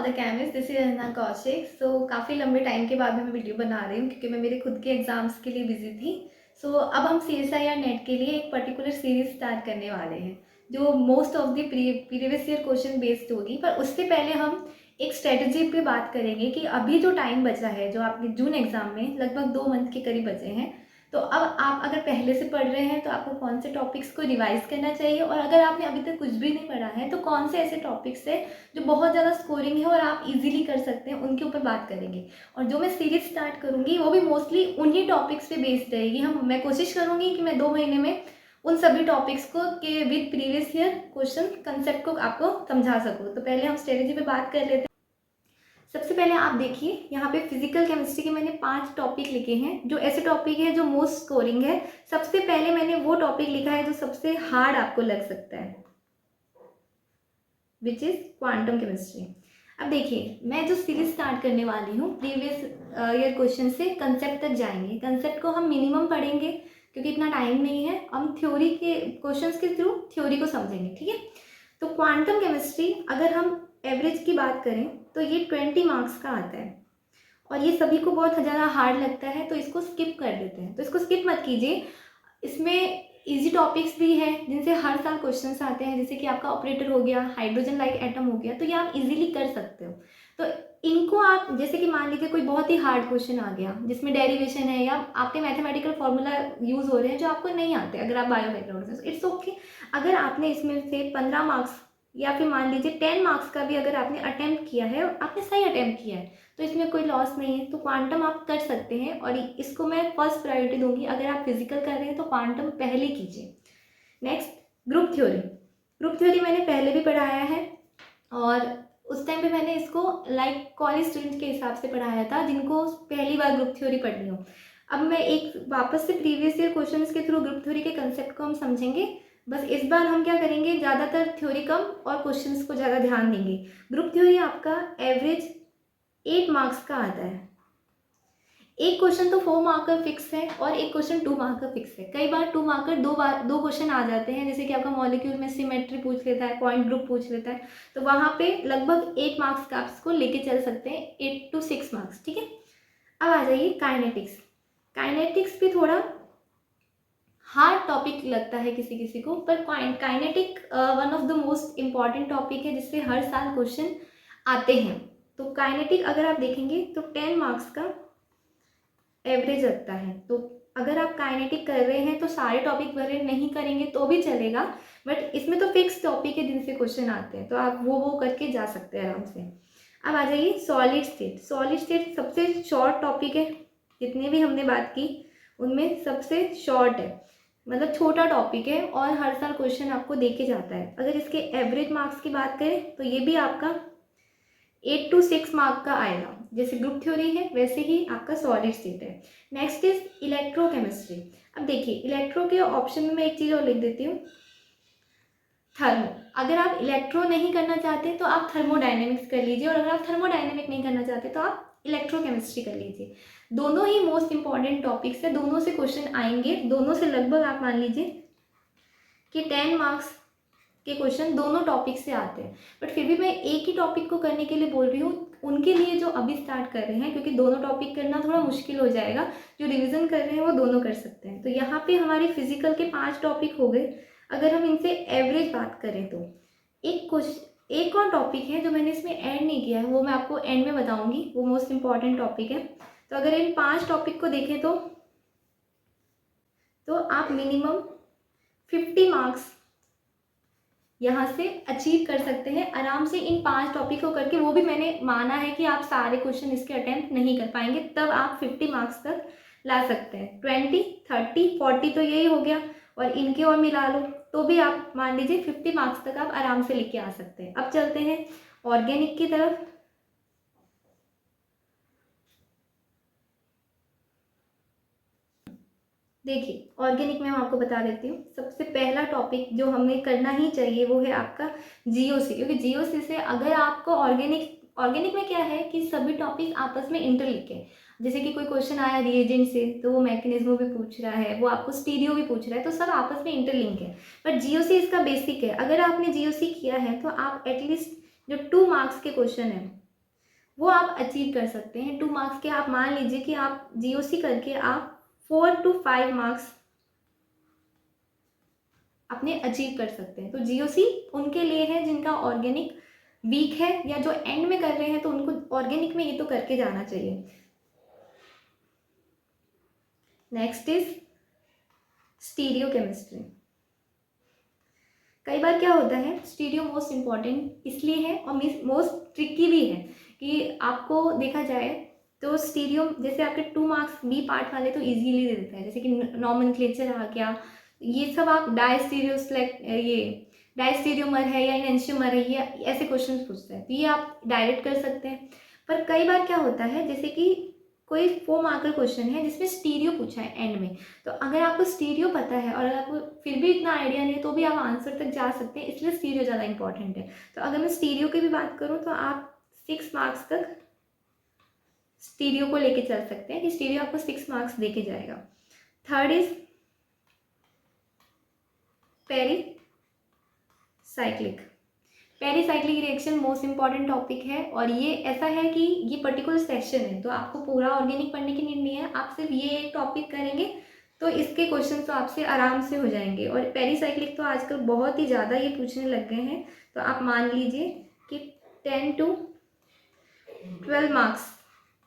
The chemist, this is Ranjana Kaushik. So काफ़ी लंबे time के बाद मैं वीडियो बना रही हूँ क्योंकि मैं मेरे खुद के एग्ज़ाम्स के लिए बिजी थी। सो अब हम CSI या नेट के लिए एक पर्टिकुलर सीरीज स्टार्ट करने वाले हैं जो most of the previous year question based होगी। पर उससे पहले हम एक स्ट्रेटजी पे बात करेंगे कि अभी जो टाइम बचा है, जो आपके जून एग्ज़ाम में लगभग 2 मंथ के करीब बचे हैं, तो अब आप अगर पहले से पढ़ रहे हैं तो आपको कौन से टॉपिक्स को रिवाइज करना चाहिए, और अगर आपने अभी तक कुछ भी नहीं पढ़ा है तो कौन से ऐसे टॉपिक्स है जो बहुत ज़्यादा स्कोरिंग है और आप इजीली कर सकते हैं, उनके ऊपर बात करेंगे। और जो मैं सीरीज स्टार्ट करूँगी वो भी मोस्टली उन्हीं टॉपिक्स पे बेस्ड रहेगी। मैं कोशिश करूँगी कि मैं 2 महीने में उन सभी टॉपिक्स को के with previous year question concept को आपको समझा सकूँ। तो पहले हम स्ट्रेटेजी पे बात कर लेते हैं। सबसे पहले आप देखिए, यहाँ पे फिजिकल केमिस्ट्री के मैंने 5 टॉपिक लिखे हैं जो ऐसे टॉपिक है जो मोस्ट स्कोरिंग है। सबसे पहले मैंने वो टॉपिक लिखा है जो सबसे हार्ड आपको लग सकता है, विच इज क्वांटम केमिस्ट्री। अब देखिए, मैं जो सीरीज स्टार्ट करने वाली हूँ प्रीवियस ईयर क्वेश्चन से कंसेप्ट तक जाएंगे। कंसेप्ट को हम मिनिमम पढ़ेंगे क्योंकि इतना टाइम नहीं है। हम थ्योरी के क्वेश्चंस के थ्रू थ्योरी को समझेंगे, ठीक है। तो क्वांटम केमिस्ट्री अगर हम एवरेज की बात करें तो ये 20 मार्क्स का आता है और ये सभी को बहुत ज़्यादा हार्ड लगता है, तो इसको स्किप कर देते हैं। तो इसको स्किप मत कीजिए। इसमें इजी टॉपिक्स भी हैं जिनसे हर साल क्वेश्चंस आते हैं, जैसे कि आपका ऑपरेटर हो गया, हाइड्रोजन लाइक एटम हो गया, तो ये आप इजीली कर सकते हो। तो इनको आप, जैसे कि मान लीजिए कोई बहुत ही हार्ड क्वेश्चन आ गया जिसमें डेरिवेशन है या आपके मैथमेटिकल फॉर्मूला यूज़ हो रहे हैं जो आपको नहीं आते, अगर आप बायो बैकग्राउंड से, इट्स ओके। अगर आपने इसमें से 15 मार्क्स या फिर मान लीजिए 10 मार्क्स का भी अगर आपने अटेम्प्ट किया है और आपने सही अटेम्प्ट किया है तो इसमें कोई लॉस नहीं है। तो क्वांटम आप कर सकते हैं और इसको मैं फर्स्ट प्रायोरिटी दूंगी। अगर आप फिजिकल कर रहे हैं तो क्वांटम पहले कीजिए। Next, group theory. Group theory मैंने पहले भी पढ़ाया है और उस टाइम पे मैंने इसको लाइक कॉलेज स्टूडेंट के हिसाब से पढ़ाया था जिनको पहली बार ग्रुप थ्योरी पढ़नी हो। अब मैं एक वापस से प्रीवियस ईयर क्वेश्चंस के थ्रू ग्रुप थ्योरी के कंसेप्ट को हम समझेंगे। बस इस बार हम क्या करेंगे, ज़्यादातर थ्योरी कम और क्वेश्चंस को ज़्यादा ध्यान देंगे। ग्रुप थ्योरी आपका एवरेज 8 मार्क्स का आता है। एक क्वेश्चन तो 4 मार्क का फिक्स है और एक क्वेश्चन 2 मार्क का फिक्स है। कई बार 2 मार्क का दो क्वेश्चन आ जाते हैं, जैसे कि आपका मॉलिक्यूल में सिमेट्री पूछ लेता है, पॉइंट ग्रुप पूछ लेता है, तो वहाँ पे लगभग 8 मार्क्स का आप इसको लेके चल सकते हैं, 8 to 6 मार्क्स, ठीक है। अब आ जाइए काइनेटिक्स। काइनेटिक्स भी थोड़ा हार्ड टॉपिक लगता है किसी किसी को, पर kinetic one of the most important topic है जिससे हर साल क्वेश्चन आते हैं। तो काइनेटिक अगर आप देखेंगे तो 10 मार्क्स का एवरेज लगता है। तो अगर आप काइनेटिक कर रहे हैं तो सारे टॉपिक भरे नहीं करेंगे तो भी चलेगा, बट इसमें तो फिक्स टॉपिक है जिनसे क्वेश्चन आते हैं, तो आप वो करके जा सकते हैं आराम से। अब आ जाइए सॉलिड स्टेट। सॉलिड स्टेट सबसे शॉर्ट टॉपिक है, जितने भी हमने बात की उनमें सबसे शॉर्ट है, मतलब छोटा टॉपिक है और हर साल क्वेश्चन आपको देके जाता है। अगर इसके एवरेज मार्क्स की बात करें तो ये भी आपका 8 to 6 मार्क का आएगा। जैसे ग्रुप थ्योरी है वैसे ही आपका सॉलिड स्टेट है। Next is electrochemistry. अब देखिए, इलेक्ट्रो के ऑप्शन में मैं एक चीज़ और लिख देती हूँ, थर्मो। अगर आप इलेक्ट्रो नहीं करना चाहते तो आप थर्मोडायनेमिक्स कर लीजिए, और अगर आप थर्मोडायनेमिक नहीं करना चाहते तो आप इलेक्ट्रोकेमिस्ट्री कर लीजिए। दोनों ही मोस्ट इंपॉर्टेंट टॉपिक्स है, दोनों से क्वेश्चन आएंगे, दोनों से लगभग आप मान लीजिए कि 10 मार्क्स के क्वेश्चन दोनों टॉपिक से आते हैं। बट फिर भी मैं एक ही टॉपिक को करने के लिए बोल रही हूँ उनके लिए जो अभी स्टार्ट कर रहे हैं, क्योंकि दोनों टॉपिक करना थोड़ा मुश्किल हो जाएगा। जो रिवीजन कर रहे हैं वो दोनों कर सकते हैं। तो यहाँ पे हमारे फिजिकल के 5 टॉपिक हो गए। अगर हम इनसे एवरेज बात करें तो एक और टॉपिक है जो मैंने इसमें ऐड नहीं किया है, वो मैं आपको एंड में बताऊंगी, वो मोस्ट इंपॉर्टेंट टॉपिक है। तो अगर इन 5 टॉपिक को देखें तो आप मिनिमम 50 मार्क्स यहाँ से अचीव कर सकते हैं आराम से इन 5 टॉपिक को करके। वो भी मैंने माना है कि आप सारे क्वेश्चन इसके अटेम्प्ट नहीं कर पाएंगे, तब आप 50 मार्क्स तक ला सकते हैं। 20, 30, 40 तो यही हो गया, और इनके और मिला लो तो भी आप मान लीजिए 50 मार्क्स तक आप आराम से लेके आ सकते हैं। अब चलते हैं ऑर्गेनिक की तरफ। देखिए, ऑर्गेनिक में हम आपको बता देती हूँ, सबसे पहला टॉपिक जो हमें करना ही चाहिए वो है आपका जीओसी। क्योंकि जीओसी से अगर आपको ऑर्गेनिक में क्या है कि सभी टॉपिक आपस में इंटरलिंक है। जैसे कि कोई क्वेश्चन आया रिएजेंट से तो वो मैकेनिज्म भी पूछ रहा है, वो आपको स्टीरियो भी पूछ रहा है, तो सब आपस में इंटरलिंक है। बट जीओसी इसका बेसिक है। अगर आपने जीओसी किया है तो आप एटलीस्ट जो 2 मार्क्स के क्वेश्चन है वो आप अचीव कर सकते हैं। 2 मार्क्स के आप मान लीजिए कि आप जीओसी करके आप 4 to 5 मार्क्स अपने अचीव कर सकते हैं। तो जीओसी उनके लिए है जिनका ऑर्गेनिक वीक है या जो एंड में कर रहे हैं, तो उनको ऑर्गेनिक में ये तो करके जाना चाहिए। Next is stereo chemistry. कई बार क्या होता है, स्टीरियो मोस्ट इम्पॉर्टेंट इसलिए है और मोस्ट ट्रिकी भी है कि आपको देखा जाए तो स्टीरियो जैसे आपके 2 मार्क्स बी पार्ट वाले तो इजीली दे देता है, जैसे कि नॉमेनक्लेचर आ गया, ये सब आप डायस्टीरियो सेलेक्ट ये डायस्टीरियोमर है या एनेंशियोमर है, ये ऐसे क्वेश्चन पूछता है, तो ये आप डायरेक्ट कर सकते हैं। पर कई बार क्या होता है, जैसे कि कोई 4 मार्कर क्वेश्चन है जिसमें स्टीरियो पूछा है एंड में, तो अगर आपको स्टीरियो पता है और अगर आपको फिर भी इतना आइडिया नहीं है तो भी आप आंसर तक जा सकते हैं, इसलिए स्टीरियो ज़्यादा इंपॉर्टेंट है। तो अगर मैं स्टीरियो की भी बात करूँ तो आप 6 मार्क्स तक स्टीरियो को लेके चल सकते हैं कि स्टीरियो आपको 6 मार्क्स देके जाएगा। Third is pericyclic. Pericyclic reaction most important topic है और ये ऐसा है कि ये पर्टिकुलर सेक्शन है, तो आपको पूरा ऑर्गेनिक पढ़ने की नीड नहीं है, आप सिर्फ ये एक टॉपिक करेंगे तो इसके क्वेश्चन तो आपसे आराम से हो जाएंगे। और पेरीसाइक्लिक तो आजकल बहुत ही ज़्यादा ये पूछने लग गए हैं, तो आप मान लीजिए कि 10 to 12 मार्क्स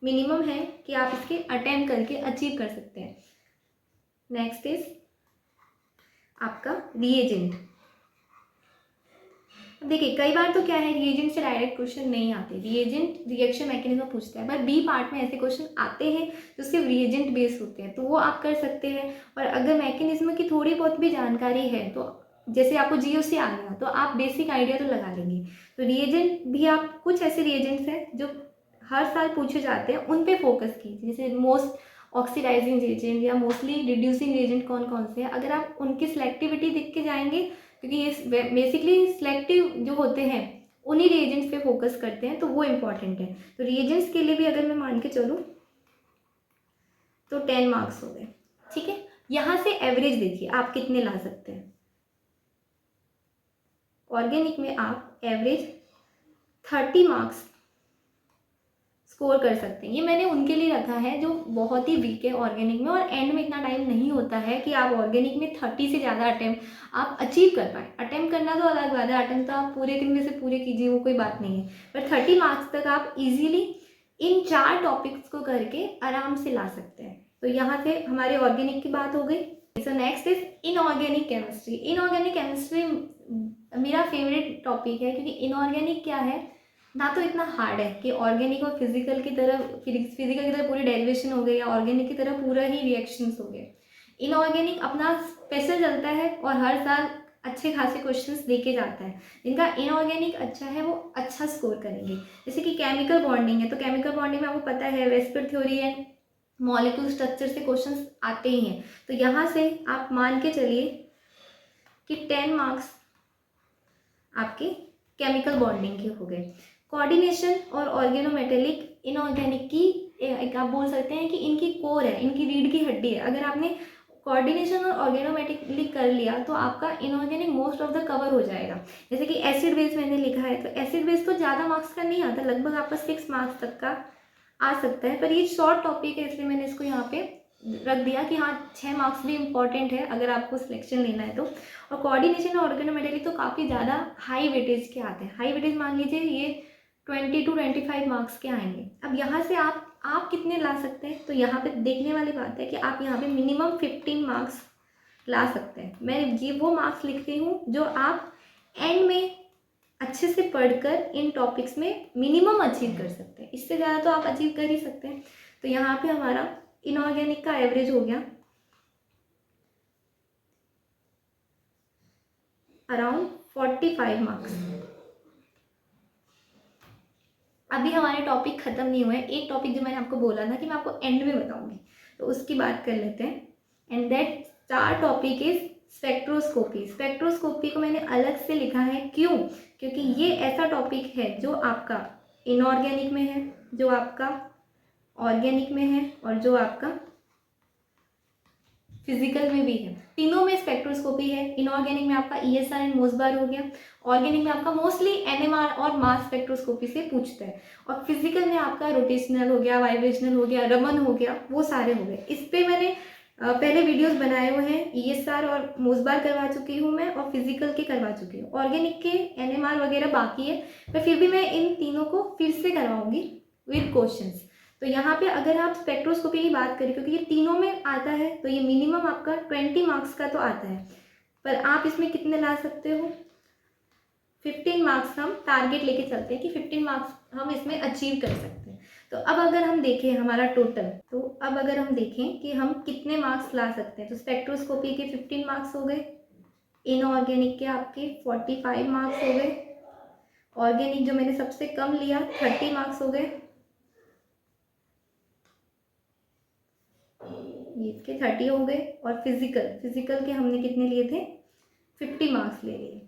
मिनिमम है कि आप इसके अटेम्प्ट करके अचीव कर सकते हैं। नेक्स्ट इज आपका रिएजेंट। देखिए कई बार तो क्या है, रिएजेंट से डायरेक्ट क्वेश्चन नहीं आते, रिएजेंट रिएक्शन मैकेनिज्म पूछता है, पर बी पार्ट में ऐसे क्वेश्चन आते हैं जो सिर्फ रिएजेंट बेस होते हैं, तो वो आप कर सकते हैं। और अगर मैकेनिज्म की थोड़ी बहुत भी जानकारी है, तो जैसे आपको जीओसी आ गया तो आप बेसिक आइडिया तो लगा लेंगे। तो रिएजेंट भी आप कुछ ऐसे रिएजेंट्स हैं जो हर साल पूछे जाते हैं, उन पे फोकस कीजिए, जैसे मोस्ट ऑक्सीडाइजिंग एजेंट या मोस्टली रिड्यूसिंग एजेंट कौन कौन से हैं, अगर आप उनकी सिलेक्टिविटी देख के जाएंगे, क्योंकि ये बेसिकली सिलेक्टिव जो होते हैं उन्हीं रिएजेंट्स पे फोकस करते हैं, तो वो इम्पॉर्टेंट है। तो रिएजेंट्स के लिए भी अगर मैं मान के चलूँ तो 10 मार्क्स हो गए, ठीक है। यहाँ से एवरेज देखिए आप कितने ला सकते हैं। ऑर्गेनिक में आप एवरेज 30 मार्क्स स्कोर कर सकते हैं। ये मैंने उनके लिए रखा है जो बहुत ही वीक है ऑर्गेनिक में और एंड में इतना टाइम नहीं होता है कि आप ऑर्गेनिक में 30 से ज़्यादा अटेम्प्ट आप अचीव कर पाए। अटेम्प्ट करना तो अलग बात है, अटेम्प्ट तो आप पूरे दिन में से पूरे कीजिए, वो कोई बात नहीं है, पर 30 मार्क्स तक आप इजीली इन 4 टॉपिक्स को करके आराम से ला सकते हैं। तो यहाँ से हमारे ऑर्गेनिक की बात हो गई। So next is inorganic chemistry. Inorganic chemistry मेरा फेवरेट टॉपिक है, क्योंकि इनऑर्गेनिक क्या है, ना तो इतना हार्ड है कि ऑर्गेनिक और फिजिकल की तरह फिजिकल की तरह पूरी डेरिवेशन हो गई या ऑर्गेनिक की तरह पूरा ही रिएक्शंस हो गए। इनऑर्गेनिक अपना स्पेशल चलता है और हर साल अच्छे खासे क्वेश्चंस देके जाता है। जिनका इनऑर्गेनिक अच्छा है वो अच्छा स्कोर करेंगे। जैसे कि केमिकल बॉन्डिंग है, तो केमिकल बॉन्डिंग में आपको पता है VSEPR theory and molecule structure से क्वेश्चंस आते ही हैं, तो यहाँ से आप मान के चलिए कि 10 मार्क्स आपके केमिकल बॉन्डिंग के हो गए। कोऑर्डिनेशन और ऑर्गेनोमेटेलिक इनऑर्गेनिक की एक आप बोल सकते हैं कि इनकी कोर है, इनकी रीढ़ की हड्डी है। अगर आपने कोऑर्डिनेशन और ऑर्गेनोमेटेलिक कर लिया तो आपका inorganic most of the cover हो जाएगा। जैसे कि एसिड बेस मैंने लिखा है, तो एसिड बेस तो ज़्यादा मार्क्स का नहीं आता, लगभग आपका 6 मार्क्स तक का आ सकता है, पर ये शॉर्ट टॉपिक है इसलिए मैंने इसको यहाँ पे रख दिया कि हाँ 6 मार्क्स भी इंपॉर्टेंट है अगर आपको सिलेक्शन लेना है तो। और कोऑर्डिनेशन और ऑर्गेनोमेटेलिक तो काफ़ी ज़्यादा हाई वेटेज के आते हैं। हाई वेटेज मान लीजिए ये 20 to 25 मार्क्स के आएंगे। अब यहाँ से आप कितने ला सकते हैं, तो यहाँ पे देखने वाली बात है कि आप यहाँ पे मिनिमम 15 मार्क्स ला सकते हैं। मैं ये वो मार्क्स लिख रही हूँ जो आप एंड में अच्छे से पढ़कर इन टॉपिक्स में मिनिमम अचीव कर सकते हैं, इससे ज़्यादा तो आप अचीव कर ही सकते हैं। तो यहाँ पे हमारा इनऑर्गेनिक का एवरेज हो गया अराउंड 45 मार्क्स। अभी हमारे टॉपिक खत्म नहीं हुए हैं, एक टॉपिक जो मैंने आपको बोला था कि मैं आपको एंड में बताऊंगी, तो उसकी बात कर लेते हैं। And that 4 topic is spectroscopy. Spectroscopy को मैंने अलग से लिखा है, क्यों? क्योंकि ये ऐसा टॉपिक है जो आपका इनऑर्गेनिक में है, जो आपका ऑर्गेनिक में है और जो आपका फिजिकल में भी है, तीनों में स्पेक्ट्रोस्कोपी है। इनऑर्गेनिक में आपका ESR एंड मोसबार हो गया, ऑर्गेनिक में आपका मोस्टली NMR और मास स्पेक्ट्रोस्कोपी से पूछता है, और फिजिकल में आपका रोटेशनल हो गया, वाइब्रेशनल हो गया, रमन हो गया, वो सारे हो गए। इस पे मैंने पहले वीडियोस बनाए हुए हैं, ESR और मोसबार करवा चुकी हूँ मैं, और फिजिकल के करवा चुकी हूँ। ऑर्गेनिक के NMR वगैरह बाकी है, पर फिर भी मैं इन तीनों को फिर से करवाऊंगी विद क्वेश्चंस। तो यहाँ पे अगर आप स्पेक्ट्रोस्कोपी की बात करें, क्योंकि ये तीनों में आता है, तो ये मिनिमम आपका 20 मार्क्स का तो आता है, पर आप इसमें कितने ला सकते हो, 15 मार्क्स हम टारगेट लेके चलते हैं कि 15 मार्क्स हम इसमें अचीव कर सकते हैं। तो अब अगर हम देखें हमारा टोटल, तो अब अगर हम देखें कि हम कितने मार्क्स ला सकते हैं, तो स्पेक्ट्रोस्कोपी के 15 मार्क्स हो गए, इनऑर्गेनिक के आपके 45 मार्क्स हो गए, ऑर्गेनिक जो मैंने सबसे कम लिया 30 मार्क्स हो गए, ये इसके 30 हो गए, और फिजिकल के हमने कितने लिए थे, 50 मार्क्स ले लिए।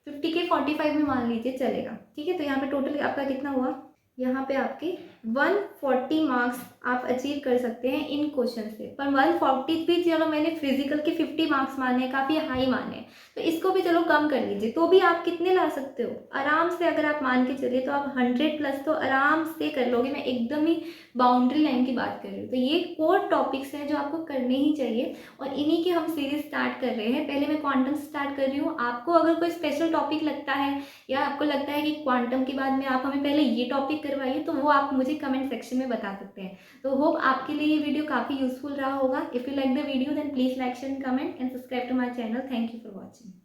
50 के 45 में मान लीजिए चलेगा, ठीक है। तो यहाँ पे टोटल आपका कितना हुआ, यहाँ पे आपके 140 मार्क्स आप अचीव कर सकते हैं इन क्वेश्चन से। पर 140 भी चलो मैंने फिजिकल के 50 मार्क्स माने, काफ़ी हाई माने, तो इसको भी चलो कम कर लीजिए, तो भी आप कितने ला सकते हो आराम से। अगर आप मान के चलिए तो आप 100 प्लस तो आराम से कर लोगे। मैं एकदम ही बाउंड्री लाइन की बात कर रही हूँ। तो ये कोर टॉपिक्स हैं जो आपको करने ही चाहिए, और इन्हीं की हम सीरीज स्टार्ट कर रहे हैं। पहले मैं क्वांटम स्टार्ट कर रही हूँ। आपको अगर कोई स्पेशल टॉपिक लगता है, या आपको लगता है कि क्वांटम के बाद में आप हमें पहले ये टॉपिक करवाइए, तो वो आप मुझे कमेंट सेक्शन में बता सकते हैं। तो होप आपके लिए ये वीडियो काफ़ी यूजफुल रहा होगा। If you like the video then please like share comment and subscribe to my channel. Thank you for watching.